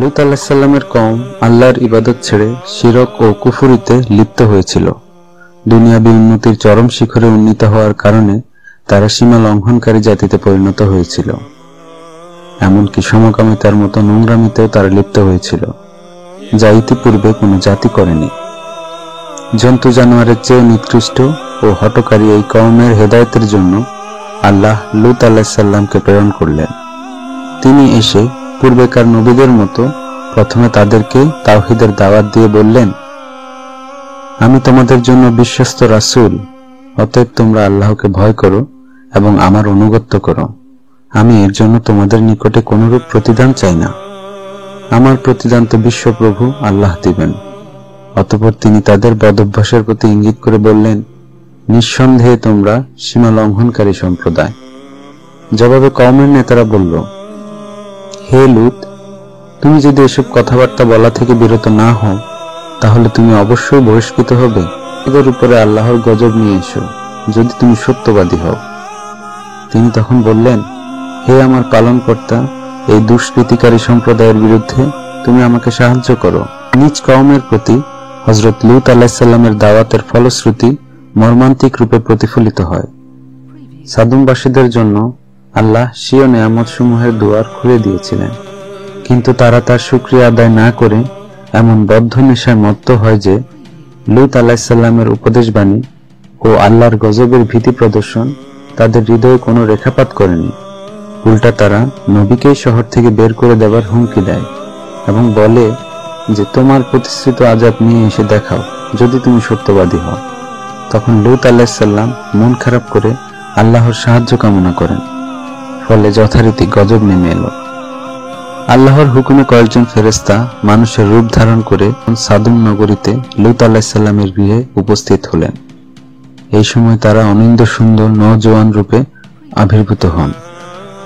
লূত আলাইহিস সালামের কওম আল্লাহর ইবাদত ছেড়ে শিরক ও কুফরিতে লিপ্ত হয়েছিল। দুনিয়াবী উন্নতির চরম শিখরে উন্নীত হওয়ার কারণে তারা সীমা লঙ্ঘনকারী জাতিতে পরিণত হয়েছিল। এমনকি সমকামিতার মতো নোংরামিতেও তারা লিপ্ত হয়েছিল, যা ইতিপূর্বে কোনো জাতি করেনি। জন্তু জানোয়ারের চেয়ে নিকৃষ্ট ও হঠকারী এই কওমের হেদায়েতের জন্য আল্লাহ লূত আলাইহিস সালামকে প্রেরণ করলেন। তিনি এসে পূর্বেকার নবীদের মতো প্রথমে তাদেরকে তাওহীদের দাওয়াত দিয়ে বললেন, আমি তোমাদের জন্য বিশ্বস্ত রাসূল, অতএব তোমরা আল্লাহকে ভয় করো এবং আমার অনুগত্য করো। আমি এর জন্য তোমাদের নিকটে কোনরূপ প্রতিদান চাই না। আমার প্রতিদান তো বিশ্বপ্রভু আল্লাহ দিবেন। অতঃপর তিনি তাদের বদভ্যাসের প্রতি ইঙ্গিত করে বললেন, নিঃসন্দেহে তোমরা সীমা লঙ্ঘনকারী সম্প্রদায়। জবাবে কওমের নেতারা বলল, হে লূত, তুমি যদি এসব কথাবার্তা বলা থেকে বিরত না হও তাহলে তুমি অবশ্যই বহিষ্কৃত হবে। তাদের উপরে আল্লাহর গজব নিয়ে এসো যদি তুমি সত্যবাদী হও। তিনি তখন বললেন, হে আমার পালনকর্তা, এই দুষ্কৃতিকারী সম্প্রদায়ের বিরুদ্ধে তুমি আমাকে সাহায্য করো। নিজ কওমের প্রতি হযরত লূত আলাইহিস সালামের দাওয়াতের ফলশ্রুতি মর্মান্তিক রূপে প্রতিফলিত হয়। সাদুমবাসীদের জন্য আল্লাহ স্বীয় নেয়ামত সমূহের দুয়ার খুলে দিয়েছিলেন, কিন্তু তারা তার শুকরিয়া আদায় না করে এমন বদ্ধ নেশায় মত্ত হয় যে লূত আলাইহিস সালামের উপদেশবাণী ও আল্লাহর গজবের ভীতি প্রদর্শন তাদের হৃদয়ে কোনো রেখাপাত করেনি। উল্টা তারা নবীকেই শহর থেকে বের করে দেবার হুমকি দেয় এবং বলে যে তোমার প্রতিশ্রুত আযাব নিয়ে এসে দেখাও যদি তুমি সত্যবাদী হও। তখন লূত আলাইহিস সালাম মন খারাপ করে আল্লাহর সাহায্য কামনা করেন, ফলে যথারীতি গজব নেমে এলো। আল্লাহর হুকুমে কয়েকজন ফেরেশতা মানুষের রূপ ধারণ করে সাদুম নগরীতে লূত আলাইহিস সালামের গৃহে উপস্থিত হলেন। এই সময় তারা অনিন্দ্য সুন্দর নওজোয়ান রূপে আবির্ভূত হন,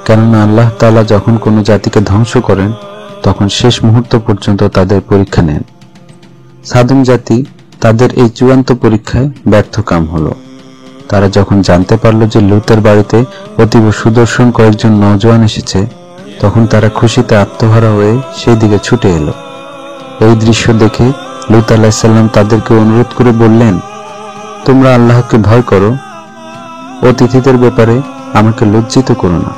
কেননা আল্লাহ তাআলা যখন কোনো জাতিকে ধ্বংস করেন তখন শেষ মুহূর্ত পর্যন্ত তাদের পরীক্ষা নেন। সাদুম জাতি তাদের এই চূড়ান্ত পরীক্ষায় ব্যর্থকাম হলো। তারা যখন জানতে পারল যে লূতের বাড়িতে অতীব সুদর্শন কয়েকজন নওজোয়ান এসেছে, তখন তারা খুশিতে আত্মহারা হয়ে সেই দিকে ছুটে এলো। এই দৃশ্য দেখে লূত আলাইহিস সালাম তাদেরকে অনুরোধ করে বললেন, তোমরা আল্লাহকে ভয় করো, অতিথিদের ব্যাপারে আমাকে লজ্জিত করো না।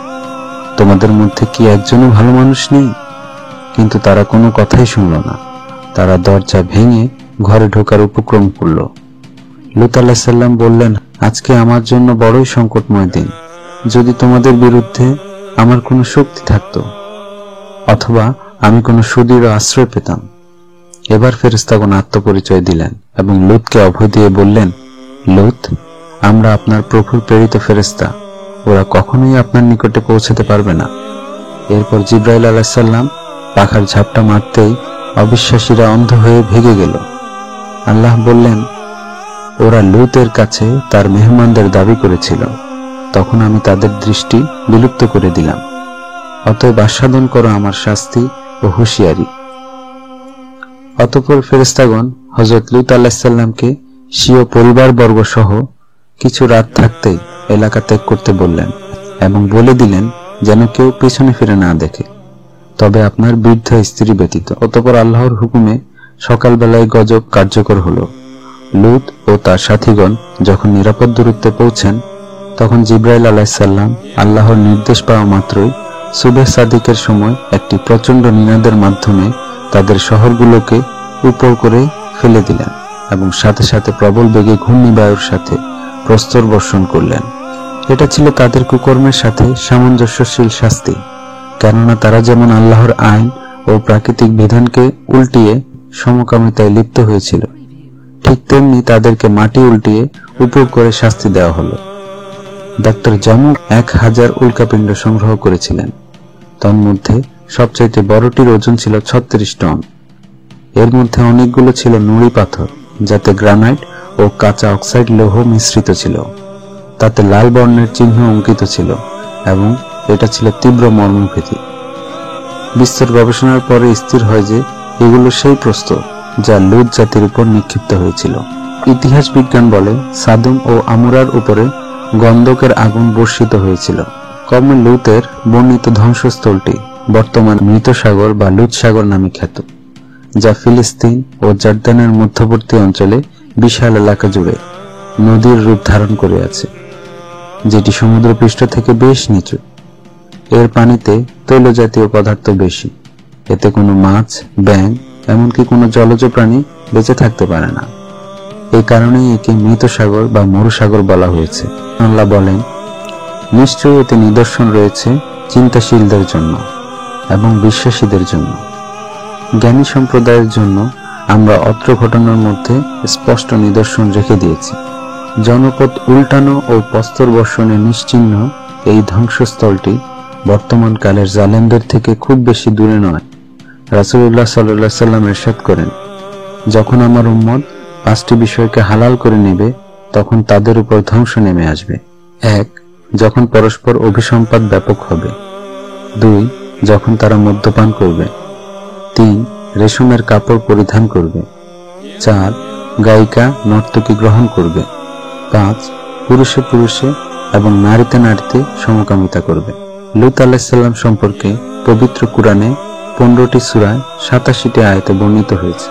তোমাদের মধ্যে কি একজনও ভালো মানুষ নেই? কিন্তু তারা কোনো কথাই শুনল না। তারা দরজা ভেঙে ঘরে ঢোকার উপক্রম করল। লূত আলাইহিস সালাম বললেন, আজকে আমার জন্য বড়ই সংকটময় দিন। যদি তোমাদের বিরুদ্ধে আমার কোনো শক্তি থাকতো অথবা আমি কোনো সুদৃঢ় আশ্রয় পেতাম। এবার ফেরেশতাগণ আত্মপরিচয় দিলেন এবং লূতকে অভয় দিয়ে বললেন, লূত, আমরা আপনার প্রভুর প্রেরিত ফেরেশতা, ওরা কখনোই আপনার নিকটে পৌঁছতে পারবে না। এরপর জিবরাইল আলাইহিস সালাম পাখার ঝাপটা মারতেই অবিশ্বাসীরা অন্ধ হয়ে ভেগে গেল। আল্লাহ বললেন, ওরা লূতের কাছে তার মেহমানদের দাবি করেছিল, তখন আমি তাদের দৃষ্টি বিলুপ্ত করে দিলাম। অতএব আস্বাদন করো আমার শাস্তি ও হুঁশিয়ারি। অতঃপর ফেরেশতাগণ হযরত লূত আলাইহিস সালামকে স্বীয় পরিবারবর্গ সহ কিছু রাত থাকতেই এলাকা ত্যাগ করতে বললেন এবং বলে দিলেন যেন কেউ পেছনে ফিরে না দেখে, তবে আপনার বৃদ্ধ স্ত্রী ব্যতীত। অতঃপর আল্লাহর হুকুমে সকালবেলায় গজব কার্যকর হলো। লূত ও তার সাথীগণ যখন নিরাপদ দূরত্বে পৌঁছেন, তখন জিবরাইল আলাইহিস সালাম আল্লাহর নির্দেশ পাওয়া মাত্রই সুবহ সাদিকের সময় একটি প্রচণ্ড নিনাদের মাধ্যমে তাদের শহরগুলোকে উপর করে ফেলে দিলেন এবং সাথে সাথে প্রবল বেগে ঘূর্ণিবায়ুর সাথে প্রস্তর বর্ষণ করলেন। এটা ছিল তাদের কুকর্মের সাথে সামঞ্জস্যশীল শাস্তি, কেননা তারা যেমন আল্লাহর আইন ও প্রাকৃতিক বিধানকে উল্টিয়ে সমকামিতায় লিপ্ত হয়েছিল, ঠিক তেমনি তাদেরকে মাটি উল্টিয়ে উপর করে শাস্তি দেওয়া হলো। ডাক্তার জামুক 1000 উল্কাপিণ্ড সংগ্রহ করেছিলেন। তন্মধ্যে সবচাইতে বড়টির ওজন ছিল 36 টন। এর মধ্যে অনেকগুলো ছিল নুড়ি পাথর, যাতে গ্রানাইট ও কাঁচা অক্সাইড লৌহ মিশ্রিত ছিল। তাতে লাল বর্ণের চিহ্ন অঙ্কিত ছিল এবং এটা ছিল তীব্র মর্মভেদী। বিস্তর গবেষণার পরে স্থির হয় যে এগুলো সেই প্রস্তর যা লূত জাতির উপর নিক্ষিপ্ত হয়েছিল। ইতিহাস বিজ্ঞান বলে সাদুম ও আমুরার উপরে গন্ধকের আগুন বর্ষিত হয়েছিল। কওমে লূতের বর্ণিত ধ্বংসস্থলটি বর্তমান মৃত সাগর বা লুৎ সাগর নামে খ্যাত, যা ফিলিস্তিন ও জর্দানের মধ্যবর্তী অঞ্চলে বিশাল এলাকা জুড়ে নদীর রূপ ধারণ করে আছে, যেটি সমুদ্রপৃষ্ঠ থেকে বেশ নিচু। এর পানিতে তৈল জাতীয় পদার্থ বেশি, এতে কোনো মাছ, ব্যাঙ, এমনকি কোনো জলজ প্রাণী বেঁচে থাকতে পারে না। এই কারণেই একে মৃত সাগর বা মরুসাগর বলা হয়েছে। আল্লাহ বলেন, নিশ্চয়ই এতে নিদর্শন রয়েছে চিন্তাশীলদের জন্য এবং বিশ্বাসীদের জন্য। জ্ঞানী সম্প্রদায়ের জন্য আমরা অত্র ঘটনার মধ্যে স্পষ্ট নিদর্শন রেখে দিয়েছি। জনপদ উল্টানো ও প্রস্তর বর্ষণে নিশ্চিহ্ন এই ধ্বংসস্থলটি বর্তমান কালের জালেমদের থেকে খুব বেশি দূরে নয়। রাসূলুল্লাহ সাল্লাল্লাহু আলাইহি সাল্লাম ইরশাদ করেন, যখন আমার উম্মত 5টি বিষয়কে হালাল করে নেবে, তখন তাদের উপর ধ্বংস নেমে আসবে। 1. যখন পরস্পর অভিসম্পাত ব্যাপক হবে। 2. যখন তারা মদ্যপান করবে। 3. রেশমের কাপড় পরিধান করবে। 4. গায়িকা নর্তকী গ্রহণ করবে। 5. পুরুষে পুরুষে এবং নারীতে নারীতে সমকামিতা করবে। লূত আলাইহিস সালাম সম্পর্কে পবিত্র কুরআনে 15টি সূরায় 87টি আয়াতে বর্ণিত হয়েছে।